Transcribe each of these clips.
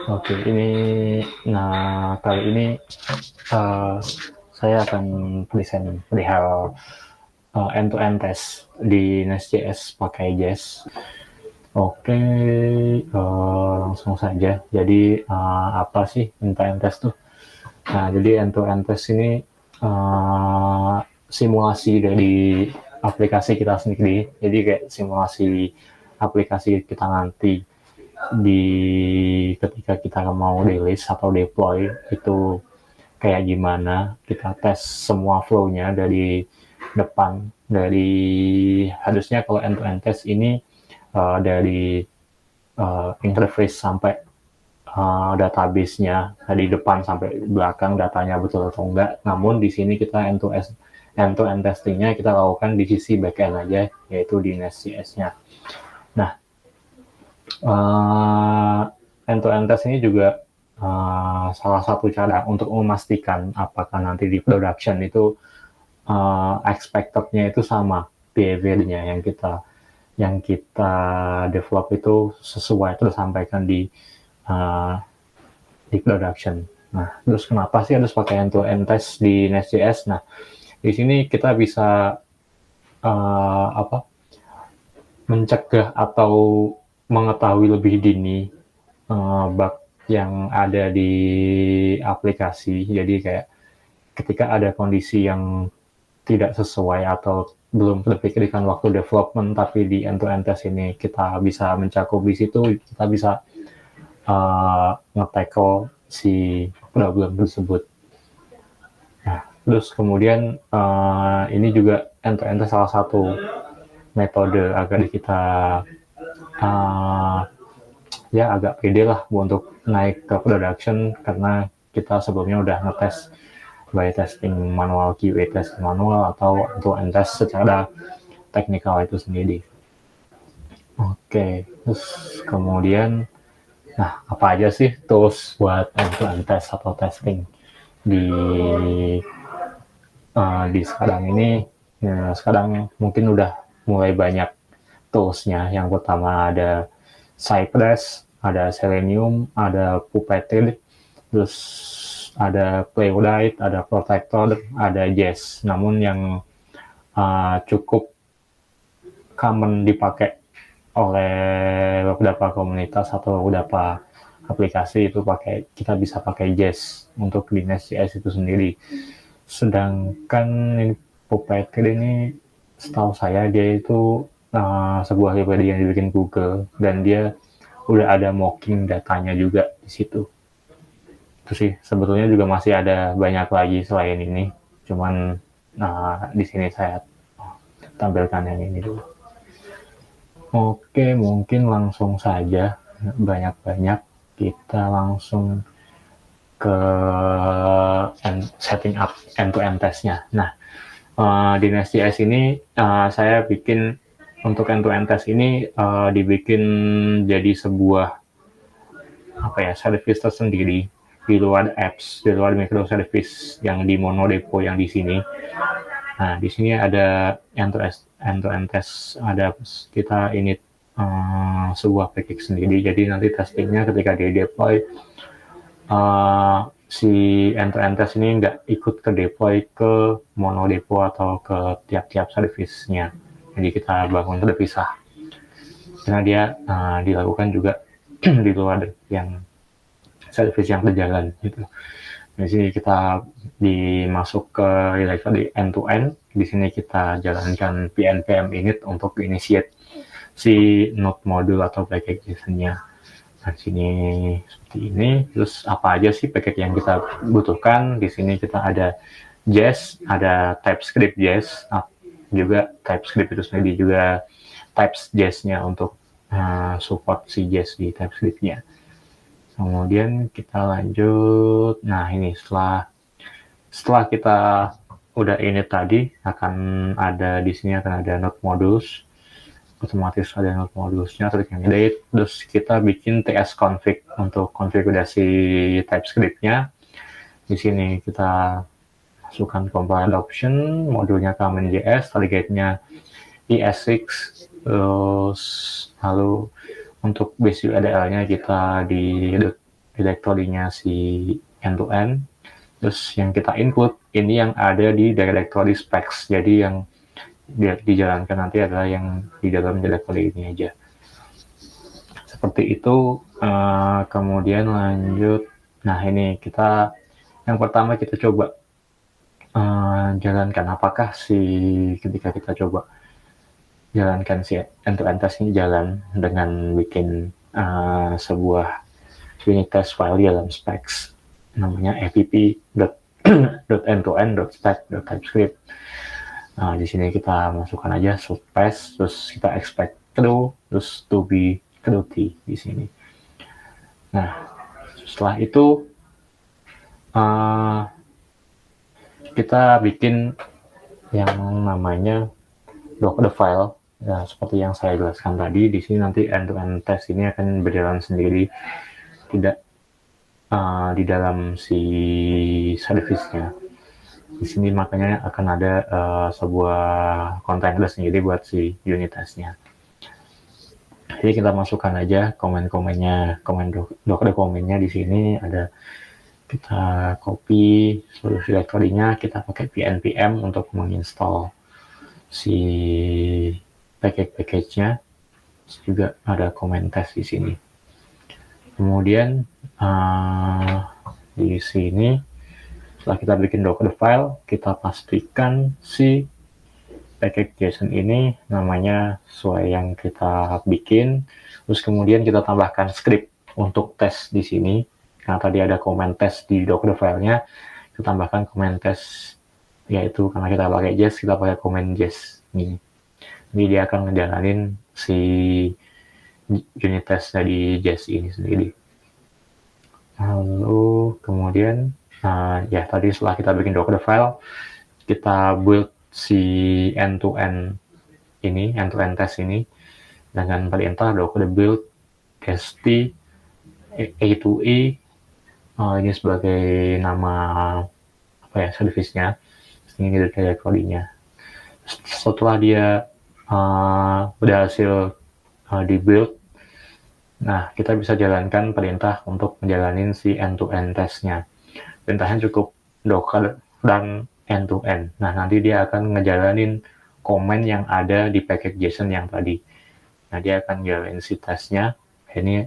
Oke, kali ini uh, saya akan present perihal end-to-end test di Nest.js pakai Jest. Oke, langsung saja. Jadi apa sih end-to-end test tuh? Nah, jadi end-to-end test ini simulasi dari aplikasi kita sendiri. Jadi kayak simulasi aplikasi kita nanti di ketika kita mau release atau deploy itu kayak gimana, kita tes semua flow-nya dari depan, dari harusnya kalau end-to-end test ini dari interface sampai database-nya dari depan sampai belakang datanya betul atau enggak. Namun di sini kita end-to-end testingnya kita lakukan di sisi backend aja, yaitu di Nest.js-nya. Nah, end-to-end test ini juga salah satu cara untuk memastikan apakah nanti di production itu expected-nya itu sama behavior-nya yang kita develop itu sesuai tersampaikan di production. Nah, terus kenapa sih harus pakai end-to-end test di Nest.js? Nah, di sini kita bisa mencegah atau mengetahui lebih dini bug yang ada di aplikasi. Jadi kayak ketika ada kondisi yang tidak sesuai atau belum terpikirkan waktu development, tapi di end-to-end test ini kita bisa mencakup di situ, kita bisa nge-tackle si problem tersebut. Nah, terus kemudian ini juga end-to-end test salah satu metode agar kita ya agak pede lah untuk naik ke production, karena kita sebelumnya udah ngetes by testing manual, QA testing manual, atau untuk test secara teknikal itu sendiri. Oke, terus kemudian, nah apa aja sih tools buat end-to-end test atau testing di sekarang ini? Ya, sekarang mungkin udah mulai banyak toolsnya. Yang pertama ada Cypress, ada Selenium, ada Puppeteer, terus ada Playwright, ada Protector, ada Jest. Namun yang cukup common dipakai oleh beberapa komunitas atau beberapa aplikasi itu kita bisa pakai Jest untuk di Nest.js itu sendiri. Sedangkan Puppeteer ini setahu saya dia itu sebuah library yang dibikin Google, dan dia udah ada mocking datanya juga di situ. Itu sih, sebetulnya juga masih ada banyak lagi selain ini, cuman di sini saya tampilkan yang ini dulu. Oke, mungkin langsung saja, banyak-banyak kita langsung ke setting up end-to-end testnya. Nah, di Nest.js ini saya bikin untuk end-to-end test ini dibikin jadi sebuah service tersendiri di luar apps, di luar microservice yang di monorepo yang di sini. Nah, di sini ada end-to-end test, ada kita init sebuah package sendiri. Jadi nanti testingnya ketika di deploy si end-to-end test ini nggak ikut ke deploy ke monorepo atau ke tiap-tiap service-nya. Jadi kita bangun terpisah. Karena dia dilakukan juga di luar yang service yang berjalan gitu. Di sini kita dimasuk ke directory end-to-end. Di sini kita jalankan pnpm init untuk initiate si node module atau package-nya. Nah, sini seperti ini. Terus apa aja sih package yang kita butuhkan? Di sini kita ada Jest, ada TypeScript Jest, juga TypeScript itu sendiri juga types Jest-nya untuk support si Jest di TypeScript-nya. Kemudian kita lanjut. Nah, ini setelah kita udah ini tadi, akan ada di sini akan ada node modules. Otomatis ada node modulesnya, terus kita bikin tsconfig untuk konfigurasi TypeScript-nya. Di sini kita masukkan compiler option, modulnya common.js, targetnya ES6, terus lalu untuk base URL-nya kita di directory-nya si end-to-end. Terus yang kita include ini yang ada di directory specs. Jadi yang dijalankan nanti adalah yang di dalam directory ini aja. Seperti itu. Kemudian lanjut. Nah, ini kita yang pertama kita coba jalankan apakah ketika kita coba jalankan si end-to-end test ini jalan dengan bikin sebuah unit test file di dalam specs namanya app.end-to-end.spec.typescript. Nah, di sini kita masukkan aja space, terus kita expect true, terus to be true t di sini. Nah, setelah itu kita bikin yang namanya docker file. Ya, seperti yang saya jelaskan tadi, di sini nanti end-to-end test ini akan berjalan sendiri, tidak di dalam si service-nya. Di sini makanya akan ada sebuah container sendiri buat si unit test-nya. Jadi kita masukkan aja komen-komennya, komen docker komennya di sini ada. Kita copy seluruh directory-nya, kita pakai pnpm untuk menginstall si package-nya. Juga ada comment test di sini. Kemudian di sini setelah kita bikin docker file, kita pastikan si package JSON ini namanya sesuai yang kita bikin. Terus kemudian kita tambahkan script untuk tes di sini. Karena tadi ada comment test di docker filenya, kita tambahkan comment test, yaitu karena kita pakai Jest, kita pakai comment Jest ini. Jadi dia akan ngejalanin si unit test dari Jest ini sendiri. Lalu kemudian ya tadi setelah kita bikin docker file, kita build si end-to-end test ini dengan perintah docker build tst a2e. Ini sebagai nama service-nya. Ini directory-nya. Setelah dia berhasil di-build, nah kita bisa jalankan perintah untuk menjalani si end-to-end test-nya. Perintahnya cukup docker dan end-to-end. Nah, nanti dia akan ngejalanin komen yang ada di package JSON yang tadi. Nah, dia akan jalanin si testnya. Ini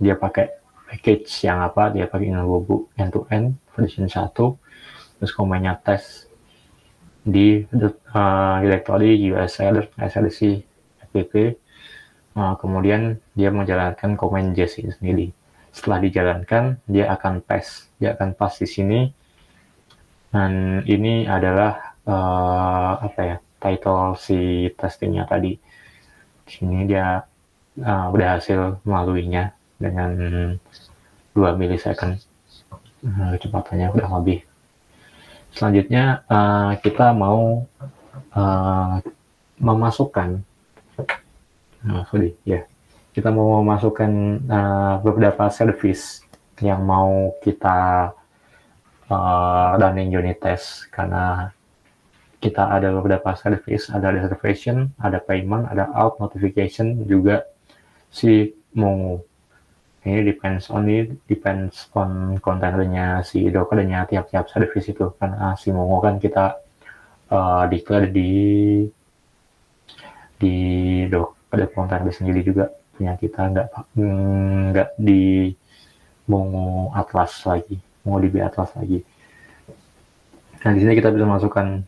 dia pakai package yang apa? Dia pakai Inalgobu end-to-end version 1. Terus komennya test di directory usr src fpp. Kemudian dia menjalankan komen JS ini sendiri. Setelah dijalankan, dia akan pass di sini. Dan ini adalah title si testingnya tadi. Di sini dia berhasil melaluinya dengan 2 milisecond. Kecepatannya udah lebih. Selanjutnya kita mau memasukkan kita mau memasukkan beberapa service yang mau kita running unit test, karena kita ada beberapa service, ada reservation, ada payment, ada out, notification, juga si Mongo. Ini depends on kontainernya si dockernya tiap-tiap service itu. Karena si Mongo kan kita declare di docker kontainer sendiri juga punya kita, nggak di Mongo Atlas lagi, MongoDB Atlas lagi. Nah, di sini kita bisa masukkan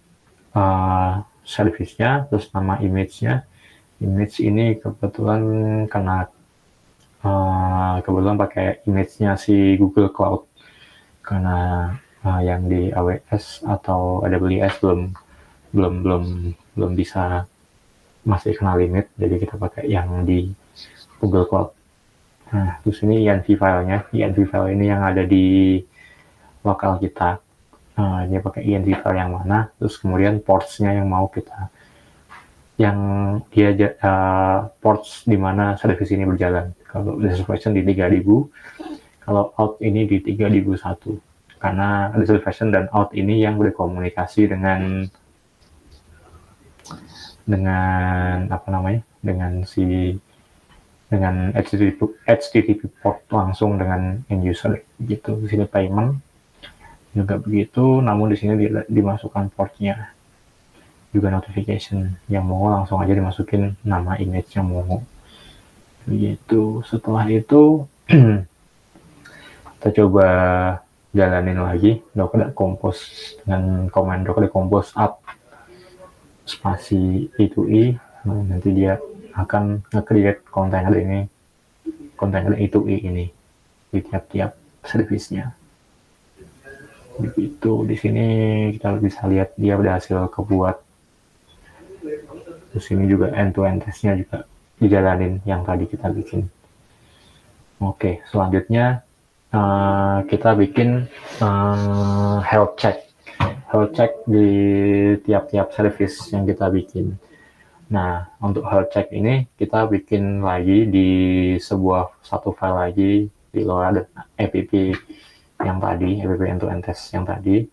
service-nya, terus nama image-nya. Image ini kebetulan karena kebetulan pakai image-nya si Google Cloud, karena yang di AWS atau AWS belum bisa, masih kena limit, jadi kita pakai yang di Google Cloud. Nah, terus ini env filenya, env file ini yang ada di lokal kita. Dia pakai env file yang mana, terus kemudian ports-nya yang mau kita, yang dia ports di mana service ini berjalan. Kalau reservation di 3000, kalau out ini di 3001. Karena reservation dan out ini yang berkomunikasi dengan dengan si dengan HTTP port langsung dengan end user gitu. Di sini payment juga begitu, namun di sini dimasukkan portnya, juga notification yang mau langsung aja dimasukin nama image yang mau begitu. Setelah itu kita coba jalanin lagi docker compose dengan command docker compose up spasi i2i. Nah, nanti dia akan nge-create kontainer i2i ini di tiap-tiap service-nya. Begitu. Di sini kita bisa lihat dia berhasil kebuat. Terus ini juga end-to-end testnya juga dijalanin yang tadi kita bikin. Oke, selanjutnya kita bikin health check di tiap-tiap service yang kita bikin. Nah, untuk health check ini kita bikin lagi di satu file lagi di luar app yang tadi, app end-to-end test yang tadi.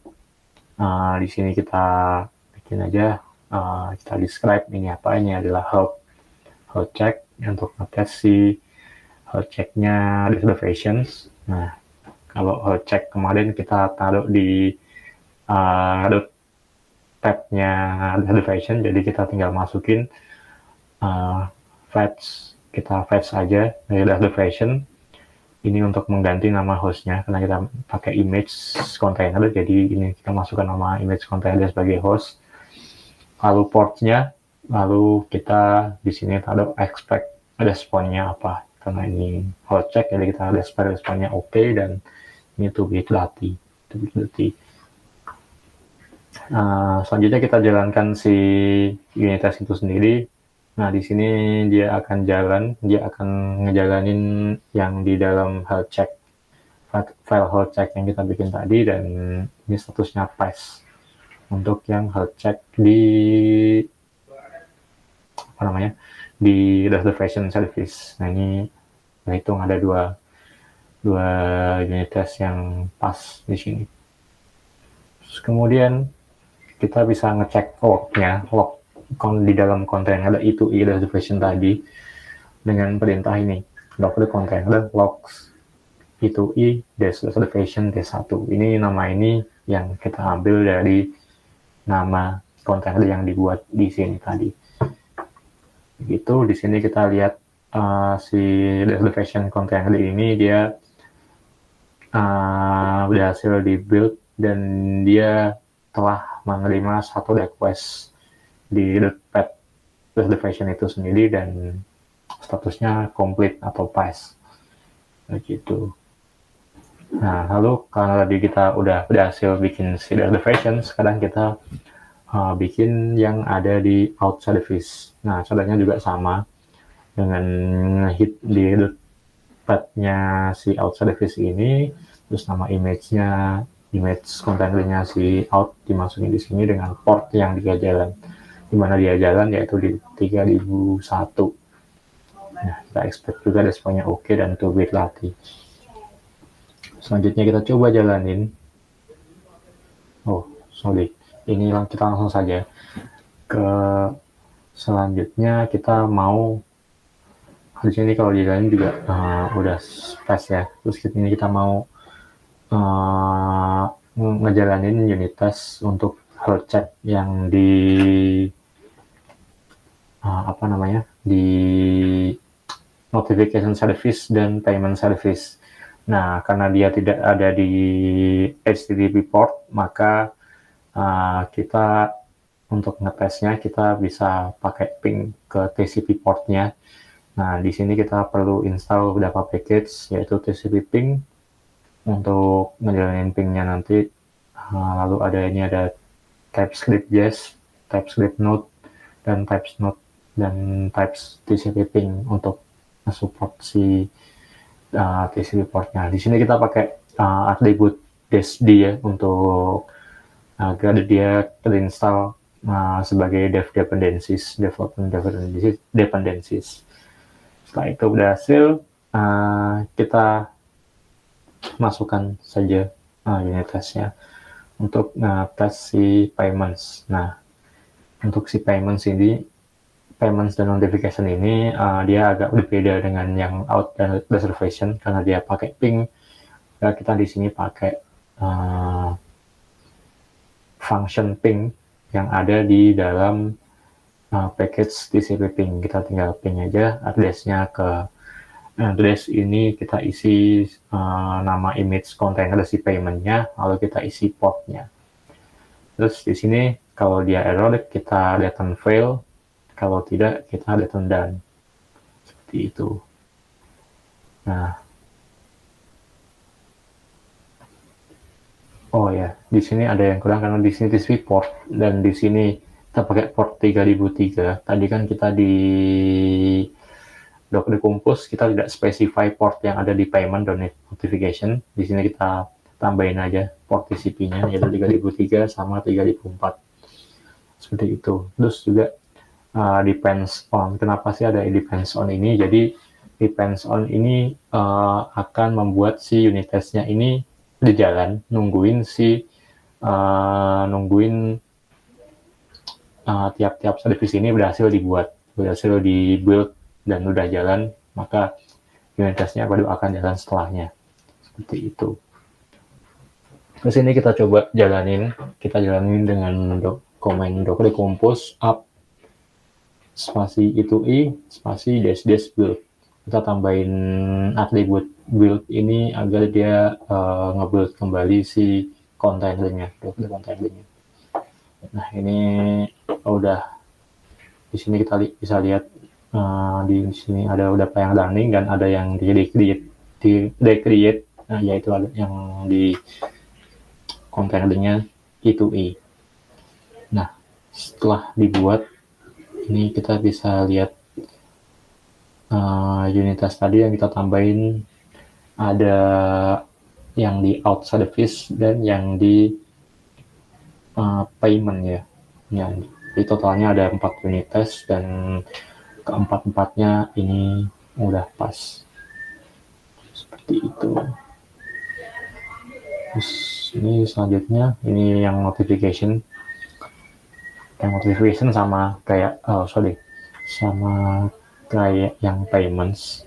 Di sini kita bikin aja, kita describe ini apa, ini adalah health check untuk ngetes si health check-nya reservations. Nah, kalau health check kemarin kita taruh di tab-nya reservation, jadi kita tinggal masukin kita fetch aja dari reservation. Ini untuk mengganti nama hostnya, karena kita pakai image container, jadi ini kita masukkan nama image container sebagai host. Lalu portnya, lalu kita di sini taruh expect responnya apa, karena ini health check, jadi kita expect responnya oke, dan ini to be dirty. Selanjutnya kita jalankan si unit test itu sendiri. Nah, di sini dia akan ngejalanin yang di dalam health check, file health check yang kita bikin tadi, dan ini statusnya pass untuk yang health check di reservation service. Nah, ini hitung ada dua unit test yang pas di sini. Terus kemudian kita bisa ngecek lognya, di dalam kontainer i2i reservation tadi dengan perintah ini, docker container logs i2i reservation t1. Ini nama ini yang kita ambil dari nama kontainer yang dibuat di sini tadi. Begitu, di sini kita lihat si reservation container ini dia berhasil di-build, dan dia telah menerima satu request di pet reservation itu sendiri, dan statusnya complete atau pass begitu. Nah, lalu karena tadi kita udah berhasil bikin si reservation, sekarang kita bikin yang ada di out service. Nah, caranya juga sama, dengan hit di pet-nya si out service ini, terus nama image containernya si out dimasukin di sini dengan port yang dia jalan, di mana dia jalan yaitu di 3001. Nah, kita expect juga responnya oke dan to be dirty. Selanjutnya kita coba jalanin. Ini kita langsung saja ke selanjutnya. Kita mau di sini kalau dijalanin juga udah pas ya. Terus ini kita mau ngejalanin unit test untuk health check yang di di notification service dan payment service. Nah, karena dia tidak ada di HTTP port, maka kita untuk ngetesnya kita bisa pakai ping ke TCP portnya. Nah, di sini kita perlu install beberapa package, yaitu TCP ping untuk ngejalanin pingnya nanti. Lalu ada TypeScript JS, TypeScript Node, dan Types Node, dan Types TCP ping untuk support si TCP portnya. Di sini kita pakai atribut -d ya, untuk agar dia terinstall sebagai dependencies. Setelah itu berhasil, kita masukkan saja unit testnya untuk tes si payments. Nah, untuk si payments ini payments dan notification ini dia agak berbeda dengan yang out dan reservation karena dia pakai ping. Kita di sini pakai function ping yang ada di dalam package TCP ping. Kita tinggal ping aja address-nya ke address ini, kita isi nama image container si payment-nya, lalu kita isi port-nya. Terus di sini kalau dia error kita return fail, kalau tidak kita return done. Seperti itu. Nah, oh ya, di sini ada yang kurang karena di sini TCP port dan di sini kita pakai port 3003. Tadi kan kita di Docker Compose kita tidak specify port yang ada di payment dan notification. Di sini kita tambahin aja port TCP-nya yaitu 3003 sama 3004. Seperti itu. Terus juga depends on. Kenapa sih ada depends on ini? Jadi depends on ini akan membuat si unit test-nya ini di jalan nungguin tiap-tiap service ini berhasil di-build dan udah jalan, maka unit testnya baru akan jalan setelahnya. Seperti itu. Terus ini kita coba jalanin dengan command docker compose up spasi itu spasi dash build. Kita tambahin atribut build ini agar dia nge-build kembali si kontainernya, docker kontainernya. Nah, ini udah di sini kita bisa lihat di sini ada beberapa yang running dan ada yang di-create, yaitu ada yang di kontainernya E2E. Nah, setelah dibuat ini kita bisa lihat unit test tadi yang kita tambahin ada yang di out service dan yang di payment ya. Jadi totalnya ada 4 unit test dan keempat-empatnya ini udah pas. Seperti itu. Terus ini selanjutnya ini yang notification. Yang notification sama kayak yang payments.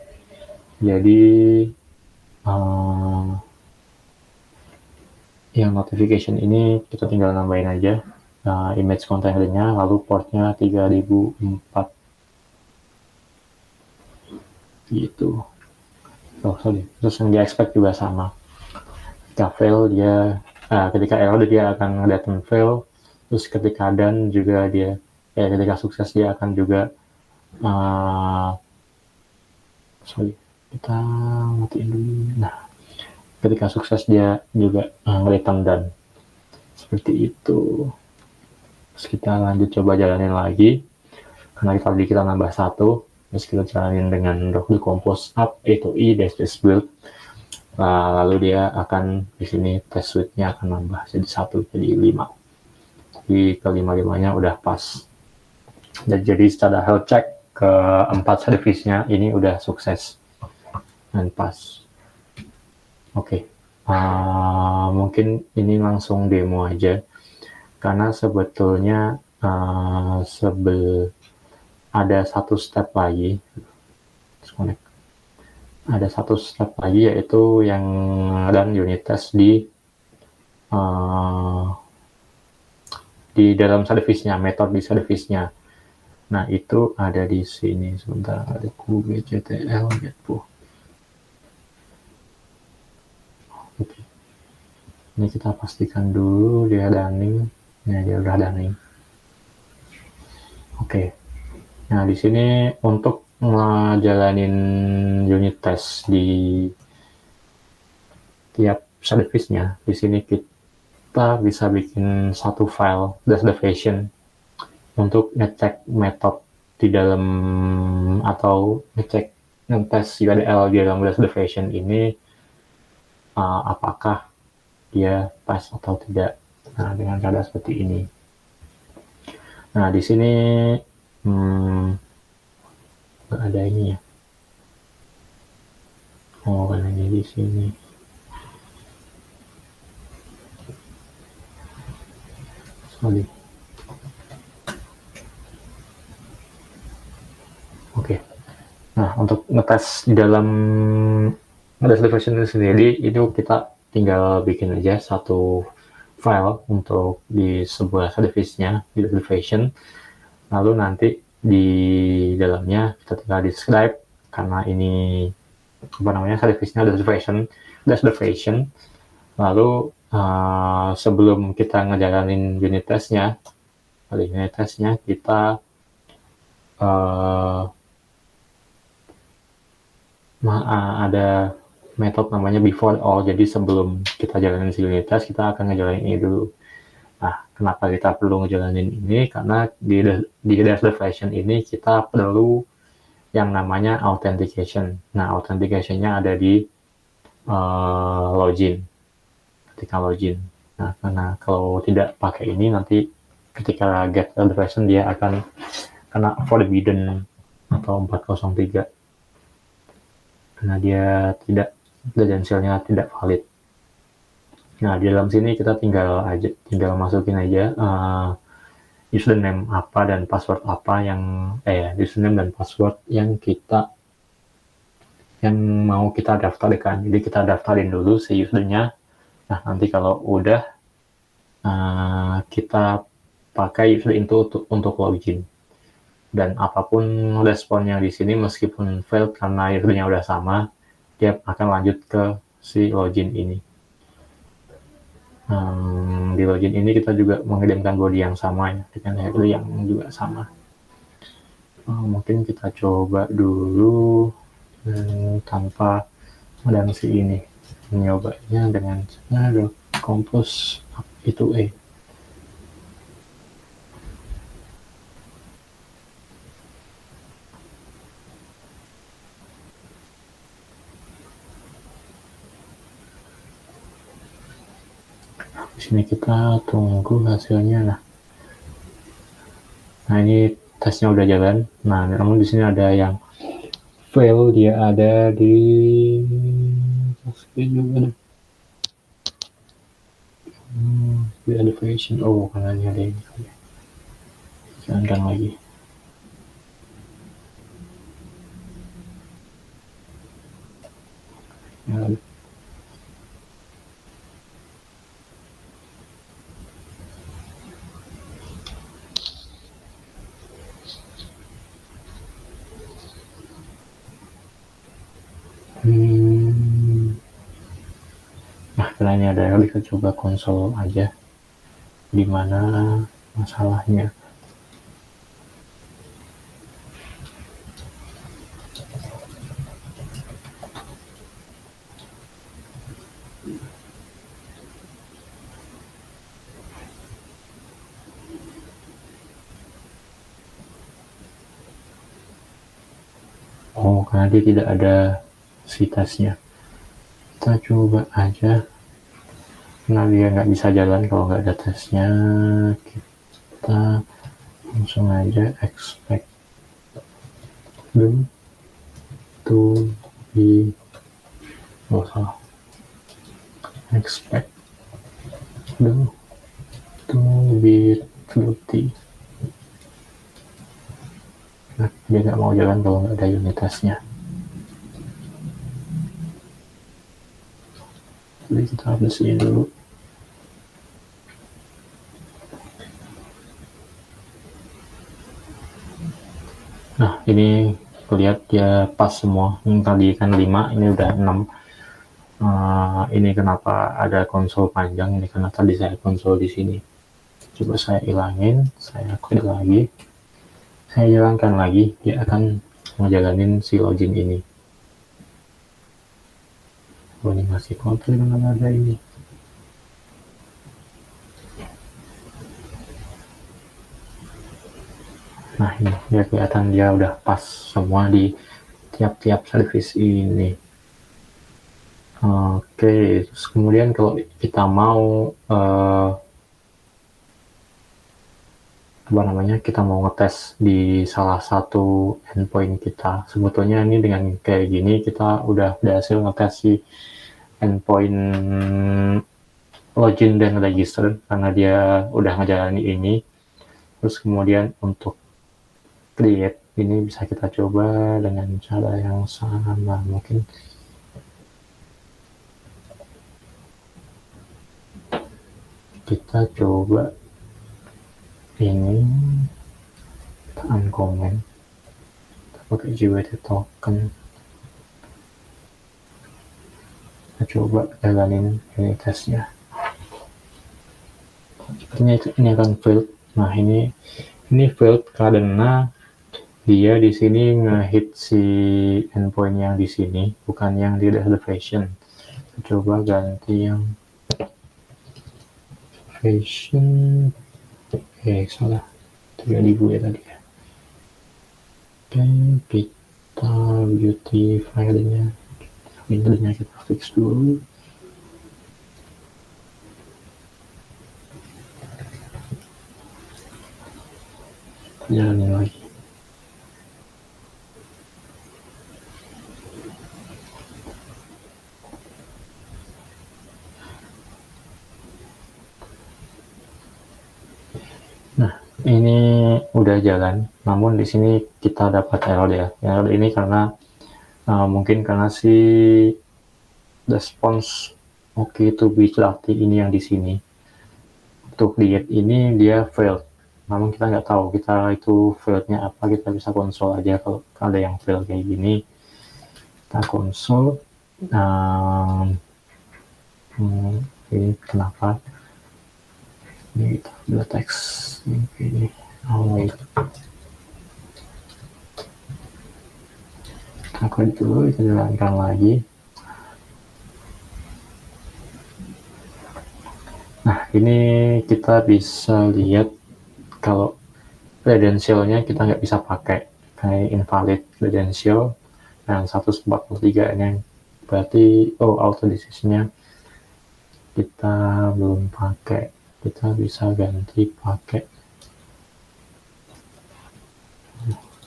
Jadi yang notification ini kita tinggal nambahin aja image containernya, lalu portnya 3004 gitu. Terus yang dia expect juga sama. Ketika error dia akan return fail, terus ketika done juga ketika sukses dia akan juga kita matiin dulu. Nah, ketika sukses dia juga return done. Seperti itu. Terus kita lanjut coba jalanin lagi. Karena tadi kita nambah 1, terus kita jalanin dengan docker compose up E2E dash build. Lalu dia akan di sini test suite-nya akan nambah jadi 1 jadi 5. Di ke-5-5-nya udah pas. Dan jadi secara health check ke 4 service-nya ini udah sukses dan pas. Oke. Mungkin ini langsung demo aja karena sebetulnya ada satu step lagi. Ada satu step lagi yaitu yang run unit test di dalam service-nya, metode di service-nya. Nah, itu ada di sini. Sebentar, ada kubectl gitu. Oke. Ini kita pastikan dulu dia running. Nah, dia udah running. Oke. Nah, di sini untuk ngejalanin unit test di tiap service-nya, di sini kita bisa bikin satu file reservation untuk ngecek metode di dalam atau ngetes URL di dalam reservation ini apakah dia pas atau tidak. Nah, dengan cara seperti ini. Nah, di sini ada ini ya. Kan ini di sini. Sorry. Nah, untuk ngetes di dalam ngetes deviation itu sendiri, itu kita tinggal bikin aja satu file untuk di sebuah service-nya di deviation, lalu nanti di dalamnya kita tinggal describe, karena ini service-nya deviation, lalu sebelum kita ngejalanin unit test-nya kita ada metode namanya before all. Jadi sebelum kita jalanin si unit test, kita akan ngejalanin ini dulu. Nah, kenapa kita perlu ngejalanin ini? Karena di deviation ini kita perlu yang namanya authentication. Nah, authentication-nya ada di login. Ketika login. Nah, karena kalau tidak pakai ini, nanti ketika get deviation dia akan kena forbidden atau 403. Karena dia credentialnya tidak valid. Nah, di dalam sini kita tinggal masukin aja username apa dan password apa username dan password yang mau kita daftarkan. Jadi kita daftarin dulu si usernya. Nah, nanti kalau udah kita pakai user itu untuk login. Dan apapun responnya di sini, meskipun fail karena usernya udah sama, dia akan lanjut ke si login ini. Di login ini kita juga mengirimkan body yang sama ya, dengan header yang juga sama. Mungkin kita coba dulu tanpa si ini, menyobanya dengan compose itu di sini kita tunggu hasilnya. Nah, ini tesnya udah jalan. Nah, namun di sini ada yang fail, dia ada di juga ada version. Karena ini ada ini. Jalankan lagi. Ya, Nah, karena ini ada, kita coba konsol aja di mana masalahnya. Karena dia tidak ada si tesnya. Kita coba aja, karena dia nggak bisa jalan kalau nggak ada tesnya. Kita langsung aja expect them to be expect them to be guilty. Nah, dia nggak mau jalan kalau nggak ada unit testnya. Jadi kita harus ini dulu. Nah, ini lihat dia pas semua. Yang tadi kan 5, ini udah 6. Ini kenapa ada konsol panjang? Ini karena tadi saya konsol di sini. Coba saya ilangin, saya kode lagi, saya jalankan lagi, dia akan ngejalanin si login ini. Ini masih konflik dengan ada ini. Nah, ini dia kelihatan dia udah pas semua di tiap-tiap service ini. Oke, terus kemudian kalau kita mau kita mau ngetes di salah satu endpoint kita. Sebetulnya ini dengan kayak gini kita udah berhasil ngetes si endpoint login dan register karena dia udah ngejalanin ini. Terus kemudian untuk create ini bisa kita coba dengan cara yang sama. Mungkin kita coba ini, kita uncomment, kita pakai JWT token, kita coba jalanin unit testnya. Sepertinya ini akan failed. Nah, ini failed karena dia di sini ngehit si endpoint yang di sini, bukan yang di reservation. Coba ganti yang reservation. Salah. 3000 ya tadi ya. Oke, kita beauty filenya. Filenya kita fix dulu. Jalanin lagi. Nah, ini udah jalan, namun di sini kita dapat error ya. Error ini karena mungkin karena si response okay to be Lati ini yang di sini. Untuk create ini dia failed. Namun kita nggak tahu kita itu failednya apa. Kita bisa konsol aja kalau ada yang fail kayak gini. Kita konsol. Ini kenapa? Ini kita udah teks ini. Aku dulu kita jalankan lagi. Nah, ini kita bisa lihat kalau credentialnya kita nggak bisa pakai, kayak invalid credential dan 143 ini berarti auto decisionnya kita belum pakai. Kita bisa ganti pakai,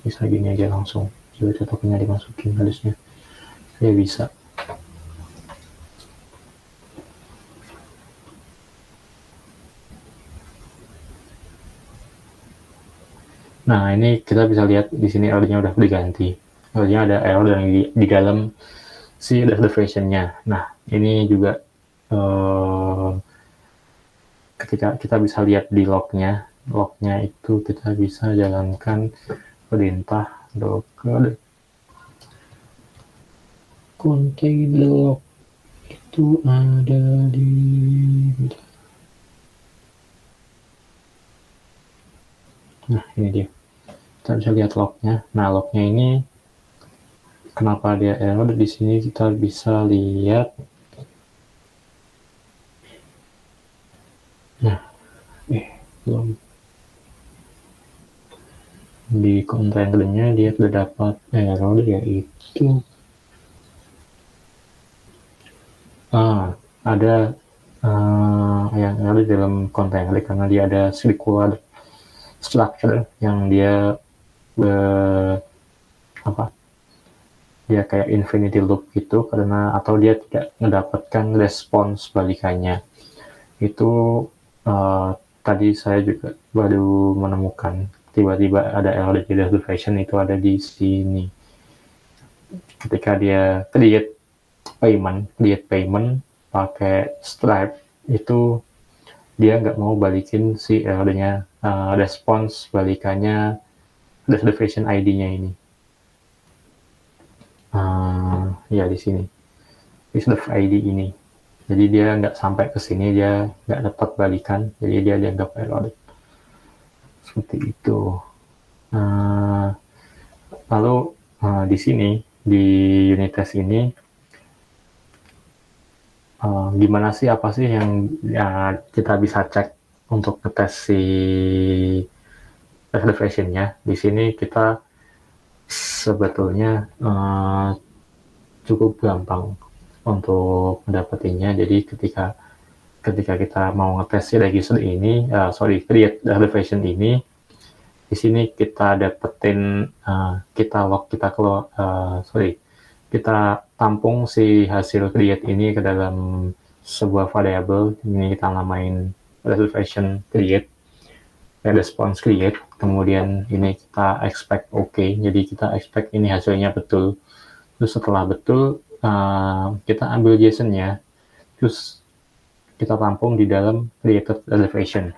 bisa gini aja langsung, coba tokennya dimasukin harusnya ya bisa. Nah, ini kita bisa lihat di sini errornya udah diganti. Errornya ada error yang di dalam si reservation-nya. Nah, ini juga ketika kita bisa lihat di lognya itu kita bisa jalankan perintah docker container log itu ada di ini dia, kita bisa lihat lognya. Nah, lognya ini kenapa dia error di sini kita bisa lihat. Nah, belum di kontainernya dia terdapat error yaitu ada yang error di dalam kontainer karena dia ada circular structure yang dia dia kayak infinity loop gitu, karena atau dia tidak mendapatkan respons balikannya. Itu tadi saya juga baru menemukan tiba-tiba ada error di reservation itu ada di sini. Ketika dia create payment pakai Stripe itu dia nggak mau balikin si errornya, respons balikannya reservation ID-nya ini. Ya di sini reserve ID ini. Jadi dia nggak sampai ke sini, dia nggak dapat balikan, jadi dia dianggap error. Seperti itu. Lalu di sini di unit test ini gimana sih, apa sih yang kita bisa cek untuk ngetes si reservation-nya. Di sini kita sebetulnya cukup gampang untuk mendapatinya. Jadi ketika kita mau ngetes si register ini, create reservation ini, di sini kita dapetin, kita tampung si hasil create ini ke dalam sebuah variabel. Ini kita namain reservation create, response create. kemudian ini kita expect oke, jadi kita expect ini hasilnya betul. Terus setelah betul, kita ambil JSON-nya, terus kita tampung di dalam created reservation.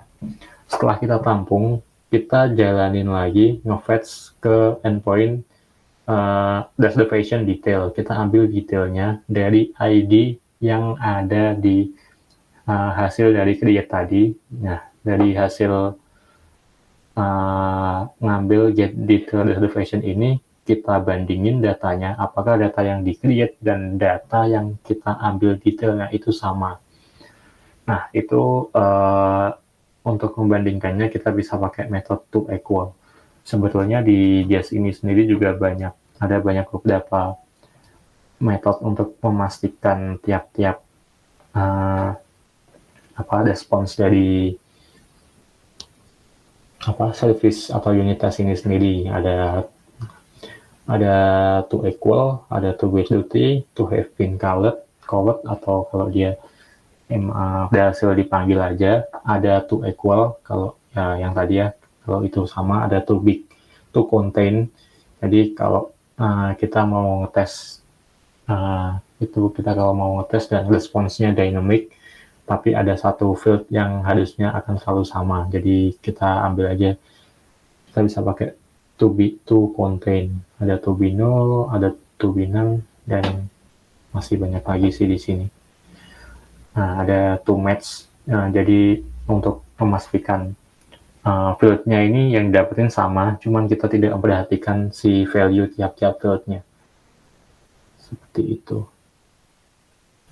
Setelah kita tampung, kita jalanin lagi nge-fetch ke endpoint reservation detail. Kita ambil detailnya dari ID yang ada di hasil dari create tadi. Nah, dari hasil ngambil get detail reservation ini, kita bandingin datanya, apakah data yang di-create dan data yang kita ambil detailnya itu sama. Nah, itu untuk membandingkannya kita bisa pakai metode toEqual. Sebetulnya di JS ini sendiri juga ada banyak beberapa metode untuk memastikan tiap-tiap respons dari service atau unit test ini sendiri. Ada toEqual, ada toWithDuty, toHaveBeen called, atau kalau dia berhasil dipanggil aja, ada toEqual kalau yang tadi ya, kalau itu sama, ada toContain. Jadi kalau kita mau ngetes kalau mau ngetes dan responsnya dynamic, tapi ada satu field yang harusnya akan selalu sama. Jadi kita ambil aja, kita bisa pakai toContain. Ada toBeNull, ada toBeNone, dan masih banyak lagi sih di sini. Nah, ada toMatch. Jadi untuk memastikan field-nya ini yang dapetin sama, cuman kita tidak memperhatikan si value tiap-tiap field-nya. Seperti itu.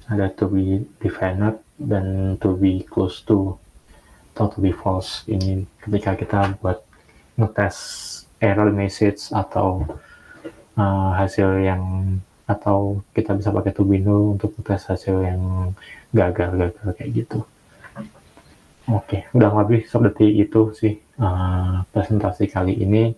Ada toBeDefined dan toBeClose-to atau toBeFalse. Ini ketika kita buat ngetes error message atau hasil yang, atau kita bisa pakai toBeNull untuk ngetes hasil yang gagal kayak gitu. Oke, udah lebih seperti itu sih presentasi kali ini.